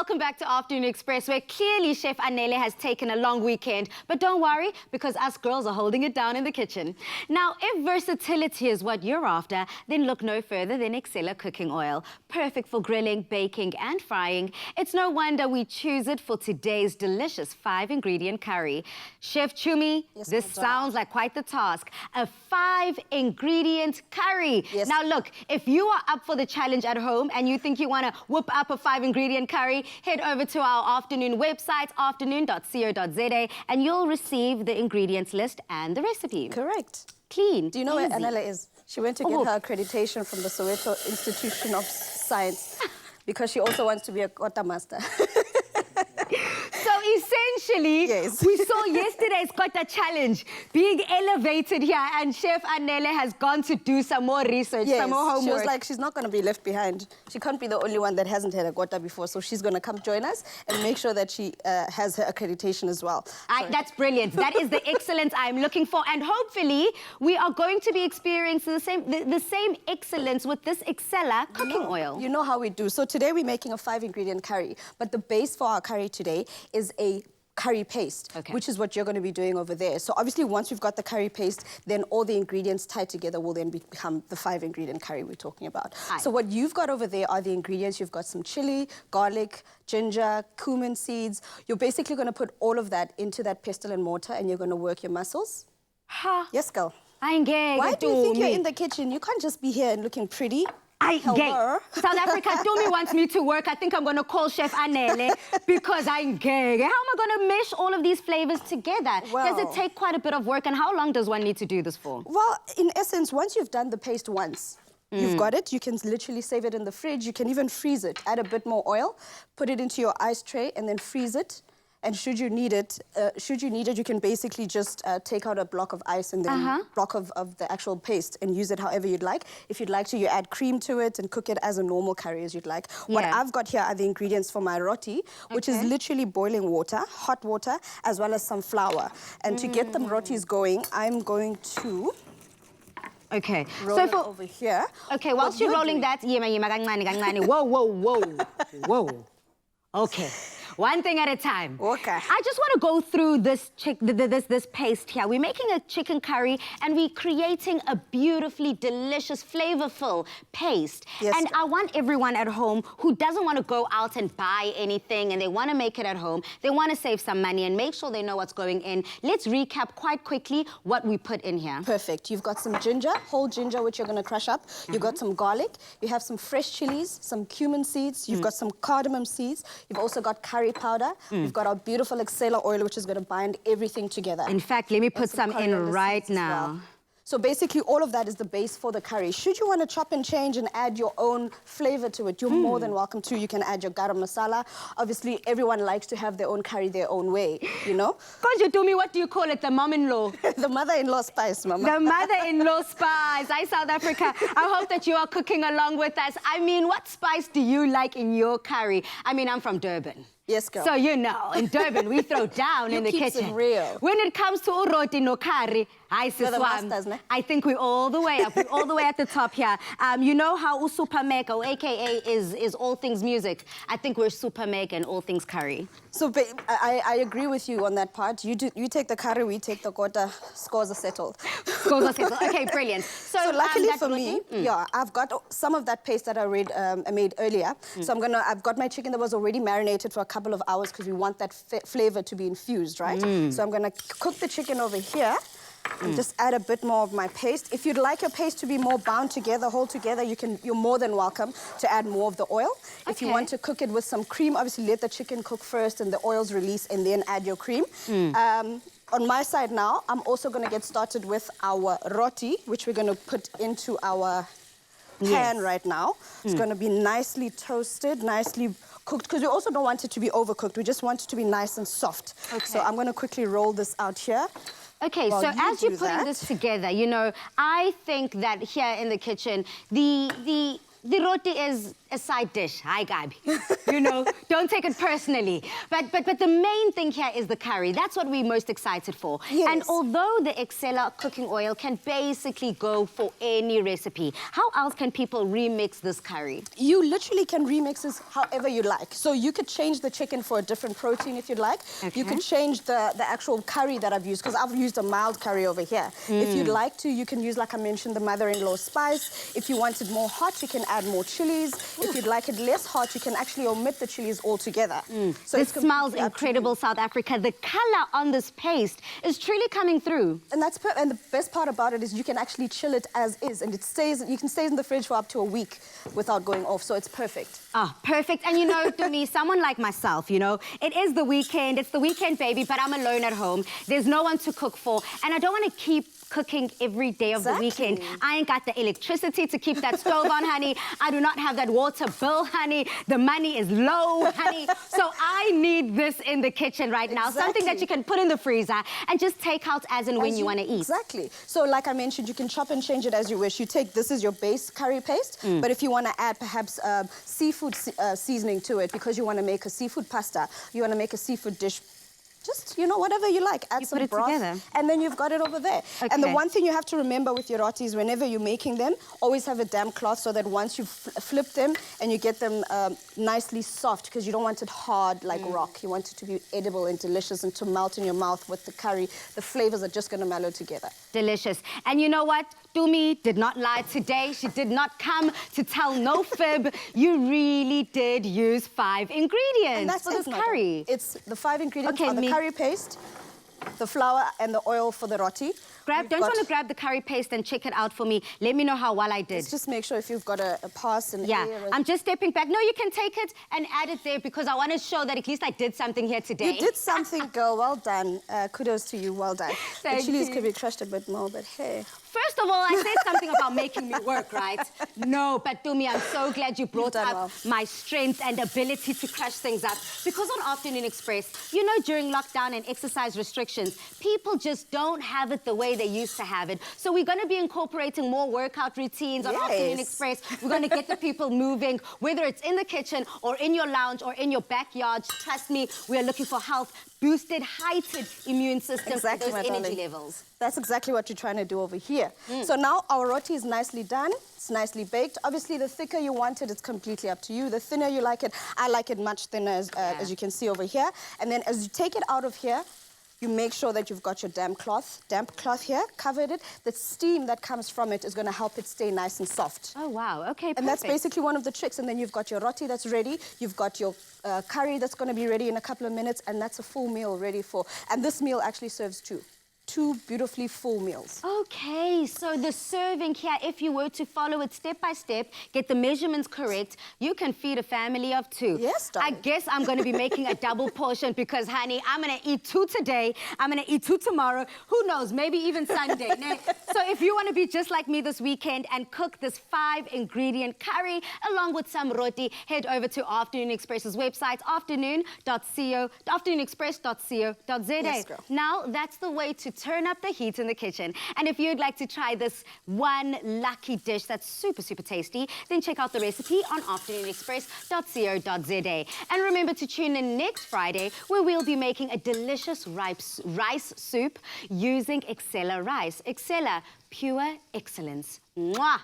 Welcome back to Afternoon Express, where clearly Chef Anele has taken a long weekend. But don't worry, because us girls are holding it down in the kitchen. Now, if versatility is what you're after, then look no further than Excella cooking oil. Perfect for grilling, baking and frying. It's no wonder we choose it for today's delicious 5-ingredient curry. Chef Chumi, Yes, this sounds like quite the task. A 5-ingredient curry. Yes. Now look, if you are up for the challenge at home and you think you want to whip up a 5-ingredient curry, head over to our afternoon website, afternoon.co.za, and you'll receive the ingredients list and the recipe. Correct. Clean. Do you know easy. where Anele is? She went to get her accreditation from the Soweto Institution of Science because she also wants to be a kota master. So essentially, Yes. we saw yesterday's Kota challenge being elevated here, and Chef Anele has gone to do some more research, some more homework. She was like, she's not going to be left behind. She can't be the only one that hasn't had a kota before, so she's going to come join us and make sure that she has her accreditation as well. That's brilliant. That is the excellence I'm looking for, and hopefully we are going to be experiencing the same excellence with this Excella cooking oil. You know how we do. So today we're making a 5-ingredient curry, but the base for our curry today is a curry paste, which is what you're going to be doing over there. So obviously once we've got the curry paste, then all the ingredients tied together will then become the 5-ingredient curry we're talking about. So what you've got over there are the ingredients. You've got some chili, garlic, ginger, cumin seeds. You're basically going to put all of that into that pestle and mortar, and you're going to work your muscles. Ha. Yes, girl. Why do you think you're in the kitchen? You can't just be here and looking pretty. Hello. South Africa, Tumi wants me to work. I think I'm going to call Chef Anele because I'm gay. How am I going to mesh all of these flavors together? Well, does it take quite a bit of work, and how long does one need to do this for? Well, in essence, once you've done the paste once, you've got it. You can literally save it in the fridge. You can even freeze it. Add a bit more oil, put it into your ice tray, and then freeze it. And should you need it, you can basically just take out a block of ice and then block of the actual paste and use it however you'd like. If you'd like to, you add cream to it and cook it as a normal curry as you'd like. What I've got here are the ingredients for my roti, which is literally boiling water, hot water, as well as some flour. And to get the rotis going, I'm going to... Okay, roll it over here. Okay, whilst you're rolling that, whoa, whoa, whoa, whoa. Okay. One thing at a time. Okay. I just want to go through this paste here. We're making a chicken curry and we're creating a beautifully delicious, flavorful paste. Yes, and I want everyone at home who doesn't want to go out and buy anything and they want to make it at home, they want to save some money and make sure they know what's going in. Let's recap quite quickly what we put in here. Perfect. You've got some ginger, whole ginger, which you're going to crush up. You've got some garlic. You have some fresh chilies, some cumin seeds. You've got some cardamom seeds. You've also got curry powder. We've got our beautiful Excella oil, which is going to bind everything together. In fact, let me put some in right now. Well. So basically, all of that is the base for the curry. Should you want to chop and change and add your own flavor to it, you're more than welcome to. You can add your garam masala. Obviously, everyone likes to have their own curry their own way, you know? Could you tell me, what do you call it? The mom-in-law? The mother-in-law spice, mama. The mother-in-law spice. Hi, South Africa. I hope that you are cooking along with us. I mean, what spice do you like in your curry? I mean, I'm from Durban. Yes, girl. So, you know, in Durban, we throw down in the kitchen. It real. When it comes to uroti no curry, You're the masters, ne? I think we're all the way up. We're all the way at the top here. You know how Super Meko, a.k.a. is all things music. I think we're Super Meko and all things curry. So, babe, I agree with you on that part. You take the curry, we take the kota. Scores are settled. Scores are settled. Okay, brilliant. So luckily for me, I've got some of that paste that I made earlier. So I've got my chicken that was already marinated for a couple of hours because we want that flavor to be infused, right? So I'm gonna cook the chicken over here. And just add a bit more of my paste. If you'd like your paste to be more bound together, hold together, you're more than welcome to add more of the oil. If you want to cook it with some cream, obviously let the chicken cook first and the oils release and then add your cream. On my side now, I'm also going to get started with our roti, which we're going to put into our pan right now. It's going to be nicely toasted, nicely cooked, because we also don't want it to be overcooked. We just want it to be nice and soft. So I'm going to quickly roll this out here. Okay, so as you're putting this together, you know, I think that here in the kitchen, the roti is a side dish. Hi, Gabi. You know, don't take it personally. But the main thing here is the curry. That's what we're most excited for. Yes. And although the Excella cooking oil can basically go for any recipe, how else can people remix this curry? You literally can remix this however you like. So you could change the chicken for a different protein if you'd like. Okay. You could change the actual curry that I've used, because I've used a mild curry over here. If you'd like to, you can use, like I mentioned, the mother-in-law spice. If you want it more hot, you can add more chilies. If you'd like it less hot, you can actually omit the chilies altogether. So This it's smells completely up to you. incredible, South Africa. The color on this paste is truly coming through. And and the best part about it is you can actually chill it as is, and it stays. You can stay in the fridge for up to a week without going off. So it's perfect. Oh, perfect. And you know, to me, someone like myself, you know, it is the weekend. It's the weekend, baby, but I'm alone at home. There's no one to cook for. And I don't want to keep cooking every day of the weekend. I ain't got the electricity to keep that stove on, honey. I do not have that water bill, honey. The money is low, honey. So I need this in the kitchen right now. Something that you can put in the freezer and just take out as and when you want to eat. Exactly. So like I mentioned, you can chop and change it as you wish. You take, this is your base curry paste, but if you want to add perhaps seafood seasoning to it, because you want to make a seafood pasta, you want to make a seafood dish, just, you know, whatever you like. Add some broth, together. and then you've got it over there. Okay. And the one thing you have to remember with your rotis, whenever you're making them, always have a damp cloth, so that once you flip them and you get them nicely soft, because you don't want it hard like rock. You want it to be edible and delicious and to melt in your mouth with the curry. The flavors are just going to mellow together. Delicious. And you know what? Tumi did not lie today. She did not come to tell no fib. You really did use 5 ingredients for this curry. It's the 5 ingredients Okay, are the curry paste, the flour, and the oil for the roti. Don't you want to grab the curry paste and check it out for me? Let me know how well I did. Let's just make sure if you've got a pass and Yeah, air. I'm just stepping back. No, you can take it and add it there, because I want to show that at least I did something here today. You did something, girl. Well done. Kudos to you. Well done. Thank the chilies you. could be crushed a bit more, but hey. First of all, I said something about making me work, right? No, but Tumi, I'm so glad you brought done up well. my strength and ability to crush things up. Because on Afternoon Express, you know, during lockdown and exercise restrictions, people just don't have it the way they used to have it. So we're going to be incorporating more workout routines on Afternoon Express. We're going to get the people moving, whether it's in the kitchen or in your lounge or in your backyard. Trust me, we are looking for health, boosted, heightened immune system, Exactly, those my energy darling. levels. That's exactly what you're trying to do over here. So now our roti is nicely done. It's nicely baked. Obviously, the thicker you want it, it's completely up to you. The thinner you like it, I like it much thinner, as you can see over here. And then as you take it out of here, you make sure that you've got your damp cloth here, covered it. The steam that comes from it is going to help it stay nice and soft. Oh, wow. Okay, perfect. And that's basically one of the tricks. And then you've got your roti that's ready. You've got your curry that's going to be ready in a couple of minutes. And that's a full meal ready for. And this meal actually serves 2 beautifully full meals. Okay, so the serving here, if you were to follow it step by step, get the measurements correct, you can feed a family of 2. Yes, I darling. guess I'm going to be making a double portion because, honey, I'm going to eat 2 today. I'm going to eat 2 tomorrow. Who knows, maybe even Sunday. So if you want to be just like me this weekend and cook this 5-ingredient curry along with some roti, head over to Afternoon Express's website, afternoonexpress.co.za. Yes, girl. Now, that's the way to turn up the heat in the kitchen. And if you'd like to try this one lucky dish that's super, super tasty, then check out the recipe on afternoonexpress.co.za. And remember to tune in next Friday, where we'll be making a delicious rice soup using Excella rice. Excella, pure excellence. Mwah!